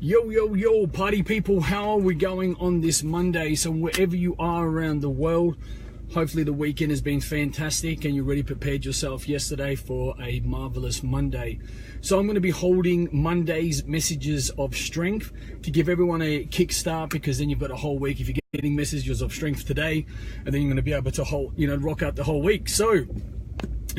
Yo, party people, how are we going on this Monday? So wherever you are around the world, hopefully the weekend has been fantastic and you already prepared yourself yesterday for a marvelous Monday. So I'm going to be holding Monday's messages of strength to give everyone a kickstart, because then you've got a whole week. If you're getting messages of strength today, and then you're going to be able to rock out the whole week. So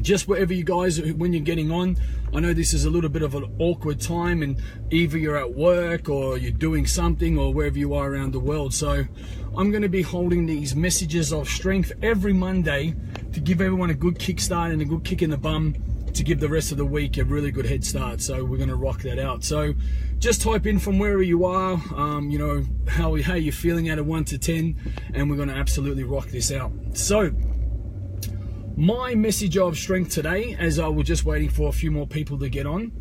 just wherever you guys, when you're getting on, I know this is a little bit of an awkward time, and either you're at work or you're doing something, or wherever you are around the world. So I'm going to be holding these messages of strength every Monday to give everyone a good kickstart and a good kick in the bum to give the rest of the week a really good head start. So we're going to rock that out. So just type in from wherever you are, how you're feeling out of 1 to 10, and we're going to absolutely rock this out. So my message of strength today, as I was just waiting for a few more people to get on,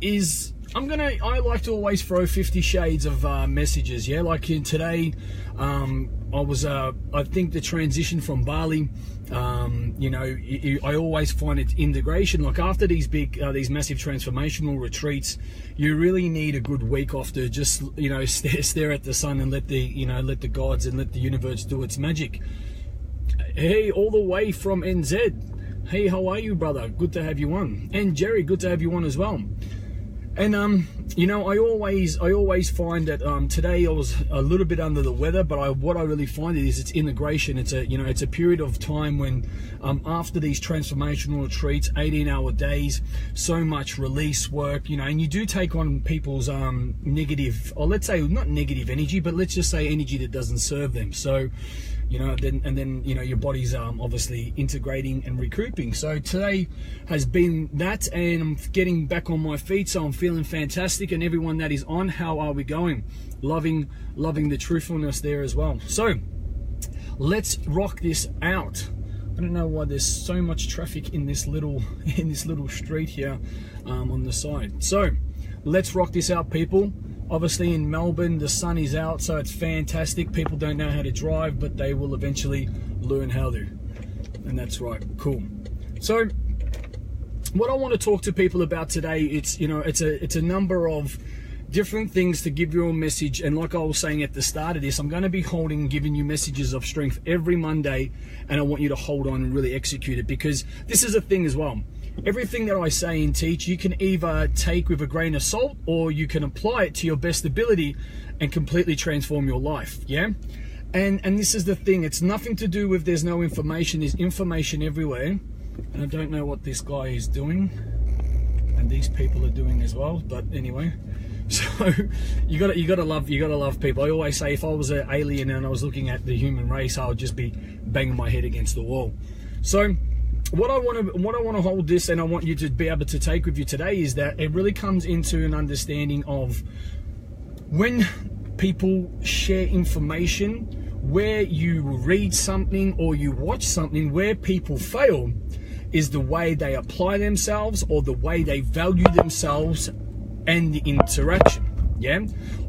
is I like to always throw 50 shades of messages. Yeah, like in today, I think the transition from Bali, I always find it integration. Like after these these massive transformational retreats, you really need a good week off to just, stare at the sun and let the gods and let the universe do its magic. Hey, all the way from NZ. Hey, how are you, brother? Good to have you on. And Jerry, good to have you on as well. And I always find that today I was a little bit under the weather, but what I really find is it's integration. It's a period of time when after these transformational retreats, 18-hour days, so much release work, and you do take on people's negative, or let's say not negative energy, but let's just say energy that doesn't serve them. So then your body's obviously integrating and recouping. So today has been that, and I'm getting back on my feet, so I'm feeling fantastic. And everyone that is on, how are we going? Loving the truthfulness there as well. So let's rock this out. I don't know why there's so much traffic in this little street here on the side. So let's rock this out, people. Obviously in Melbourne, the sun is out, so it's fantastic. People don't know how to drive, but they will eventually learn how to. And that's right, cool. So what I want to talk to people about today, it's a number of different things to give you a message. And like I was saying at the start of this, I'm going to be giving you messages of strength every Monday, and I want you to hold on and really execute it, because this is a thing as well. Everything that I say and teach, you can either take with a grain of salt, or you can apply it to your best ability and completely transform your life. Yeah. And this is the thing. It's nothing to do with there's no information. There's information everywhere. And I don't know what this guy is doing, and these people are doing as well. But anyway, so you gotta love people. I always say, if I was an alien and I was looking at the human race, I would just be banging my head against the wall. So what I want to hold this, and I want you to be able to take with you today, is that it really comes into an understanding of when people share information, where you read something or you watch something, where people fail is the way they apply themselves, or the way they value themselves and the interaction. Yeah.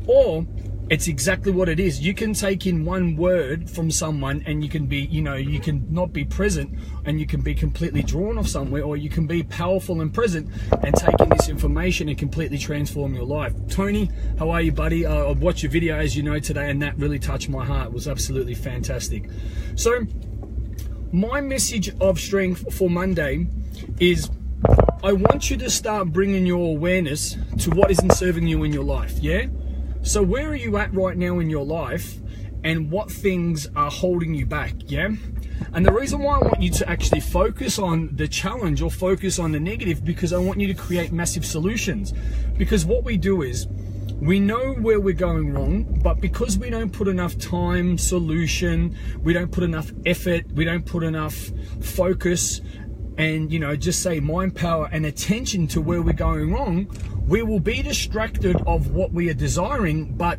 Or it's exactly what it is. You can take in one word from someone, and you can be, you can not be present, and you can be completely drawn off somewhere, or you can be powerful and present and take in this information and completely transform your life. Tony, how are you, buddy? I watched your video, as you know, today, and that really touched my heart. It was absolutely fantastic. So my message of strength for Monday is, I want you to start bringing your awareness to what isn't serving you in your life. Yeah. So where are you at right now in your life, and what things are holding you back? Yeah. And the reason why I want you to actually focus on the challenge or focus on the negative, because I want you to create massive solutions. Because what we do is, we know where we're going wrong, but because we don't put enough time, solution, we don't put enough effort, we don't put enough focus, and just say mind power and attention to where we're going wrong, we will be distracted of what we are desiring, but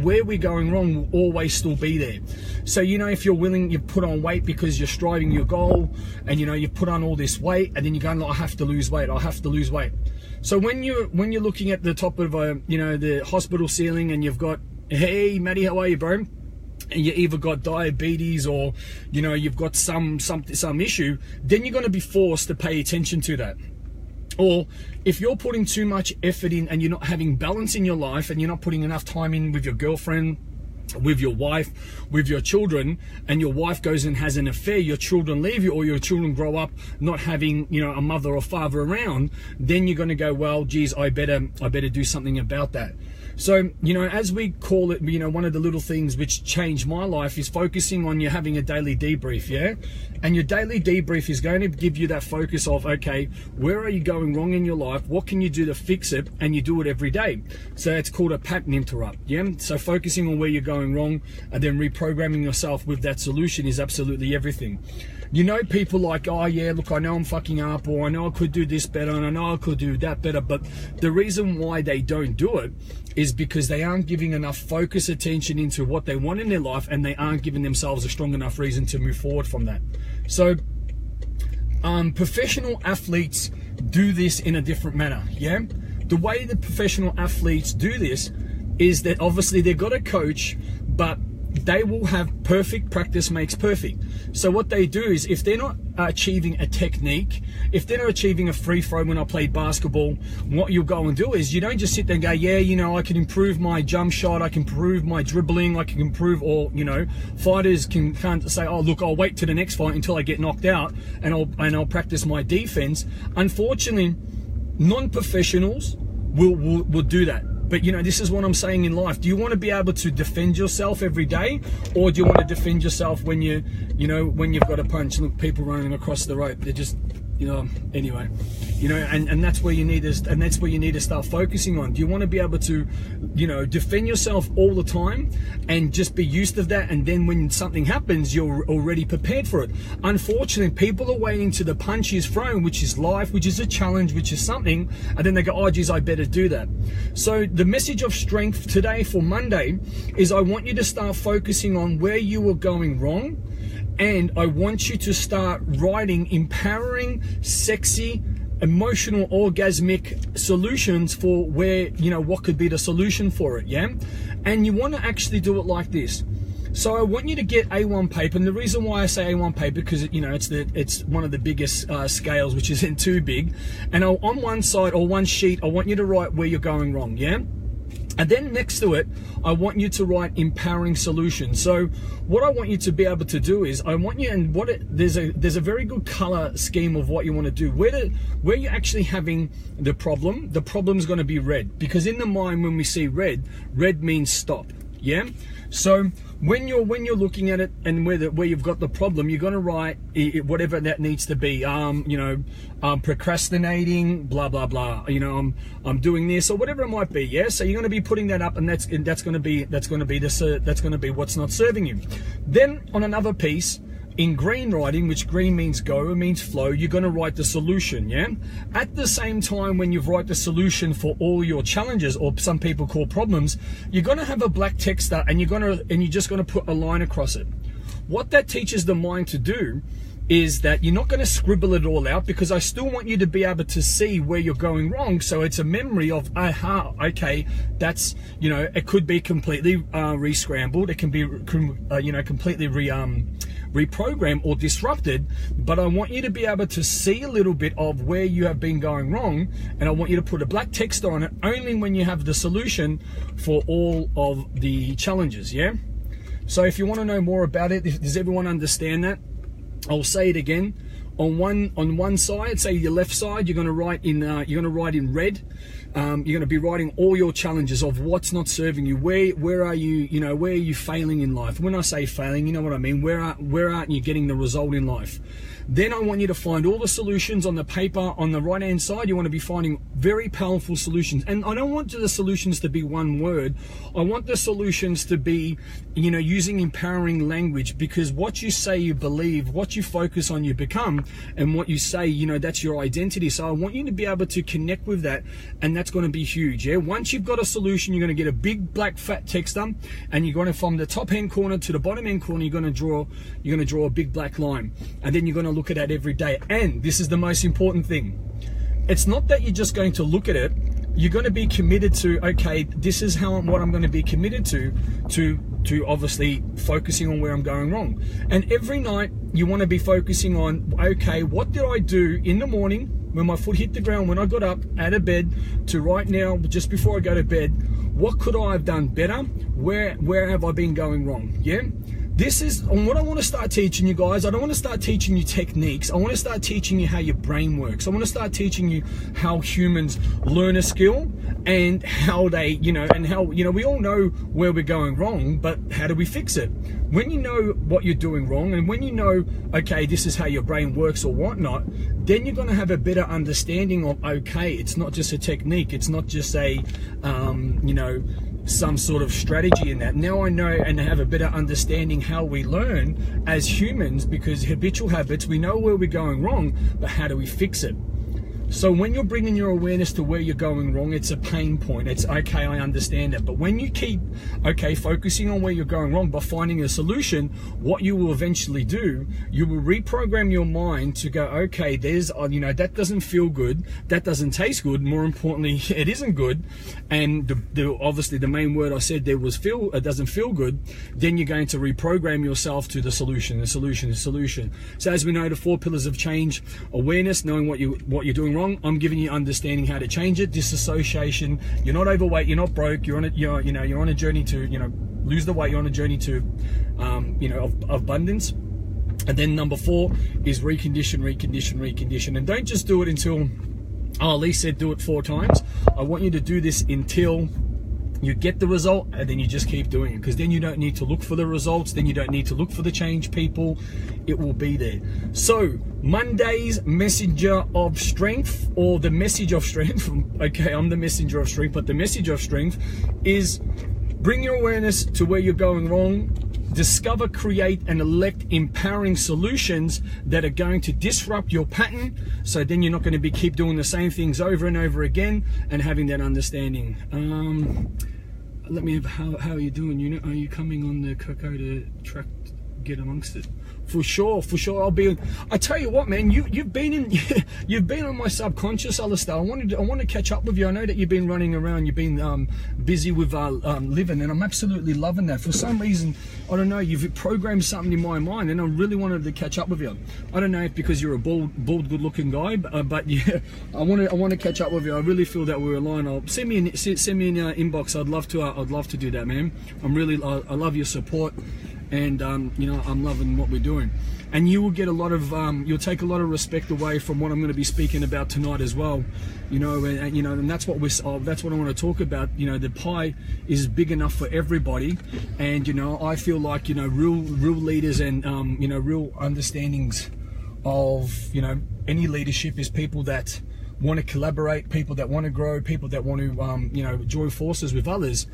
where we're going wrong will always still be there. So if you're willing, you put on weight because you're striving your goal, and you put on all this weight, and then you're going, I have to lose weight, I have to lose weight. So when you're looking at the top of the hospital ceiling, and you've got, hey Matty, how are you, bro? And you either got diabetes, or you've got some issue, then you're going to be forced to pay attention to that. Or if you're putting too much effort in and you're not having balance in your life, and you're not putting enough time in with your girlfriend, with your wife, with your children, and your wife goes and has an affair, your children leave you, or your children grow up not having, you know, a mother or father around, then you're going to go, well, geez, I better do something about that. So, you know, as we call it, you know, one of the little things which changed my life is focusing on you having a daily debrief, yeah? And your daily debrief is going to give you that focus of, okay, where are you going wrong in your life? What can you do to fix it? And you do it every day. So it's called a pattern interrupt, yeah? So focusing on where you're going wrong and then reprogramming yourself with that solution is absolutely everything. You know, people like, oh yeah, look, I know I'm fucking up, or I know I could do this better, and I know I could do that better, but the reason why they don't do it is because they aren't giving enough focus attention into what they want in their life, and they aren't giving themselves a strong enough reason to move forward from that. So professional athletes do this in a different manner, yeah? The way the professional athletes do this is that obviously they've got a coach, but they will have perfect practice makes perfect. So what they do is, if they're not achieving a technique, if they're not achieving a free throw when I played basketball, what you'll go and do is, you don't just sit there and go, yeah, you know, I can improve my jump shot, I can improve my dribbling, I can improve, or, you know, fighters can't say, oh look, I'll wait to the next fight until I get knocked out and I'll practice my defense. Unfortunately, non-professionals will do that. But, you know, this is what I'm saying in life. Do you want to be able to defend yourself every day, or do you want to defend yourself when when you've got a punch? Look, people running across the rope, they're just, you know, anyway, you know, and that's where you need to start focusing on. Do you want to be able to, you know, defend yourself all the time and just be used to that, and then when something happens, you're already prepared for it? Unfortunately, people are waiting to the punch is thrown, which is life, which is a challenge, which is something, and then they go, oh geez, I better do that. So the message of strength today for Monday is, I want you to start focusing on where you are going wrong, and I want you to start writing empowering, sexy, emotional, orgasmic solutions for where, you know, what could be the solution for it, yeah? And you want to actually do it like this. So I want you to get A1 paper, and the reason why I say A1 paper, because, you know, it's one of the biggest scales, which isn't too big, and on one side or one sheet, I want you to write where you're going wrong, yeah? And then next to it, I want you to write empowering solutions. So what I want you to be able to do is, I want you, and there's a very good color scheme of what you want to do. Where you're actually having the problem's going to be red, because in the mind, when we see red means stop. Yeah. So when you're looking at it and where you've got the problem, you're going to write whatever that needs to be. Procrastinating, blah blah blah. You know, I'm doing this, or whatever it might be. Yeah. So you're going to be putting that up, and that's going to be what's not serving you. Then on another piece, in green writing, which green means go, it means flow, you're going to write the solution, yeah? At the same time, when you write the solution for all your challenges, or some people call problems, you're going to have a black text and you're just going to put a line across it. What that teaches the mind to do is that you're not going to scribble it all out, because I still want you to be able to see where you're going wrong. So it's a memory of, aha, okay, that's, you know, it could be completely re-scrambled, it can be, completely reprogrammed or disrupted, but I want you to be able to see a little bit of where you have been going wrong, and I want you to put a black text on it only when you have the solution for all of the challenges, yeah? So if you want to know more about it, does everyone understand that? I'll say it again. On one side, say your left side, you're going to write in red. You're going to be writing all your challenges of what's not serving you. Where are you? You know, where are you failing in life? When I say failing, you know what I mean. Where aren't you getting the result in life? Then I want you to find all the solutions on the paper. On the right hand side, you want to be finding very powerful solutions. And I don't want the solutions to be one word. I want the solutions to be, you know, using empowering language, because what you say you believe, what you focus on you become, and what you say, you know, that's your identity. So I want you to be able to connect with that, and that's going to be huge. Yeah. Once you've got a solution, you're going to get a big black fat text up, and you're going to, from the top hand corner to the bottom hand corner, you're going to draw a big black line, and then you're going to look at that every day. And this is the most important thing. It's not that you're just going to look at it. You're going to be committed to, okay, this is what I'm going to be committed to obviously focusing on where I'm going wrong. And every night you want to be focusing on, okay, what did I do in the morning when my foot hit the ground, when I got up out of bed to right now, just before I go to bed, what could I have done better? Where have I been going wrong? Yeah. This is what I want to start teaching you guys. I don't want to start teaching you techniques. I want to start teaching you how your brain works. I want to start teaching you how humans learn a skill and how they, and how, we all know where we're going wrong, but how do we fix it? When you know what you're doing wrong, and when you know, okay, this is how your brain works or whatnot, then you're going to have a better understanding of, okay, it's not just a technique. It's not just a, some sort of strategy in that. Now I know and have a better understanding how we learn as humans, because habitual habits, we know where we're going wrong, but how do we fix it? So when you're bringing your awareness to where you're going wrong, it's a pain point. It's okay, I understand it. But when you keep, focusing on where you're going wrong by finding a solution, what you will eventually do, you will reprogram your mind to go, okay, there's, that doesn't feel good. That doesn't taste good. More importantly, it isn't good. And obviously the main word I said there was it doesn't feel good. Then you're going to reprogram yourself to the solution. So as we know, the 4 pillars of change: awareness, knowing what you're doing wrong. I'm giving you understanding how to change it. Disassociation. You're not overweight. You're not broke. You're on a journey to lose the weight. You're on a journey to of abundance. And then number 4 is recondition. And don't just do it until Lee said do it 4 times. I want you to do this until you get the result, and then you just keep doing it, because then you don't need to look for the results, then you don't need to look for the change, people. It will be there. So Monday's messenger of strength, or the message of strength, okay, I'm the messenger of strength, but the message of strength is bring your awareness to where you're going wrong, discover, create, and elect empowering solutions that are going to disrupt your pattern, so then you're not going to keep doing the same things over and over again, and having that understanding. Let me have, how are you doing? Are you coming on the Kokoda track? Get amongst it. For sure. I tell you what, man, you've been on my subconscious, Alistair. I want to catch up with you. I know that you've been running around, you've been busy with living, and I'm absolutely loving that. For some reason, I don't know, you've programmed something in my mind, and I really wanted to catch up with you. I don't know if because you're a bald, good-looking guy, but yeah, I want to catch up with you. I really feel that we're aligned. Send me an inbox. I'd love to do that, man. I love your support. And I'm loving what we're doing, and you will get a lot of you'll take a lot of respect away from what I'm going to be speaking about tonight as well, and that's what I want to talk about. The pie is big enough for everybody, and I feel like real leaders and real understandings of any leadership is people that want to collaborate, people that want to grow, people that want to join forces with others,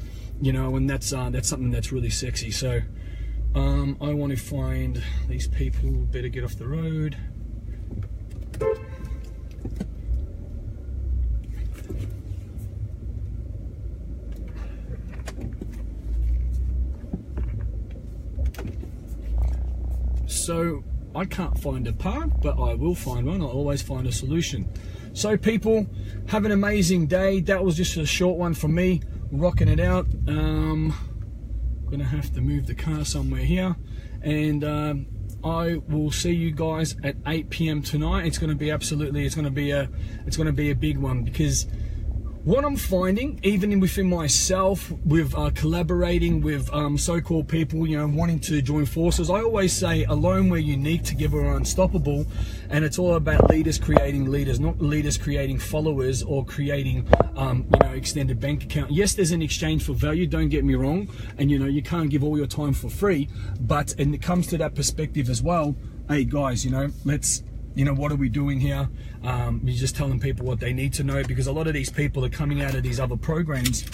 and that's something that's really sexy. So I want to find these people. Better get off the road. So I can't find a park, but I will find one. I'll always find a solution. So people, have an amazing day. That was just a short one from me, rocking it out. Gonna have to move the car somewhere here, and I will see you guys at 8 p.m. tonight. It's gonna be it's gonna be a big one, because what I'm finding, even within myself, with collaborating with so-called people, wanting to join forces, I always say, alone we're unique, together we're unstoppable. And it's all about leaders creating leaders, not leaders creating followers or creating, extended bank account. Yes, there's an exchange for value, don't get me wrong. And, you can't give all your time for free. But when it comes to that perspective as well, hey guys, let's, what are we doing here? You're just telling people what they need to know, because a lot of these people are coming out of these other programs,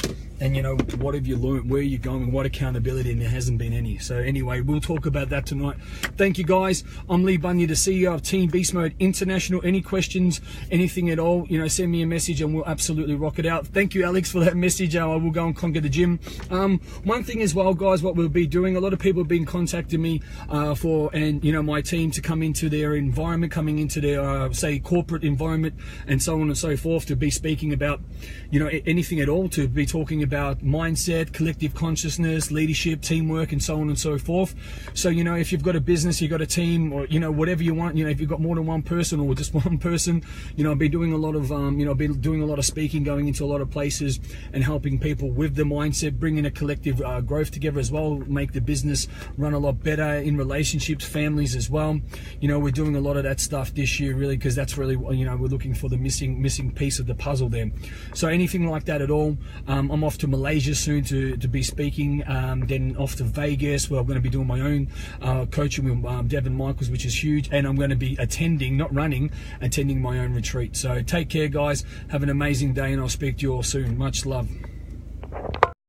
and what have you learned, where are you going, what accountability, and there hasn't been any. So anyway, we'll talk about that tonight. Thank you guys. I'm Lee Bunyard, the CEO of Team Beast Mode International. Any questions, anything at all, send me a message and we'll absolutely rock it out. Thank you, Alex, for that message. I will go and conquer the gym. One thing as well, guys, what we'll be doing, a lot of people have been contacting me my team to come into their environment, coming into their say corporate corporate environment and so on and so forth, to be speaking about, you know, anything at all, to be talking about mindset, collective consciousness, leadership, teamwork, and so on and so forth. So, you know, if you've got a business, you've got a team, or, you know, whatever you want, you know, if you've got more than one person or just one person, you know, I've been doing a lot of, you know, I've been doing a lot of speaking, going into a lot of places and helping people with the mindset, bringing a collective growth together as well, make the business run a lot better in relationships, families as well. You know, we're doing a lot of that stuff this year, really, because that's really, you know, we're looking for the missing piece of the puzzle there. So anything like that at all, I'm off to Malaysia soon to be speaking, then off to Vegas, where I'm going to be doing my own coaching with Devin Michaels, which is huge, and I'm going to be attending, not running, attending my own retreat. So take care, guys, have an amazing day, and I'll speak to you all soon. Much love.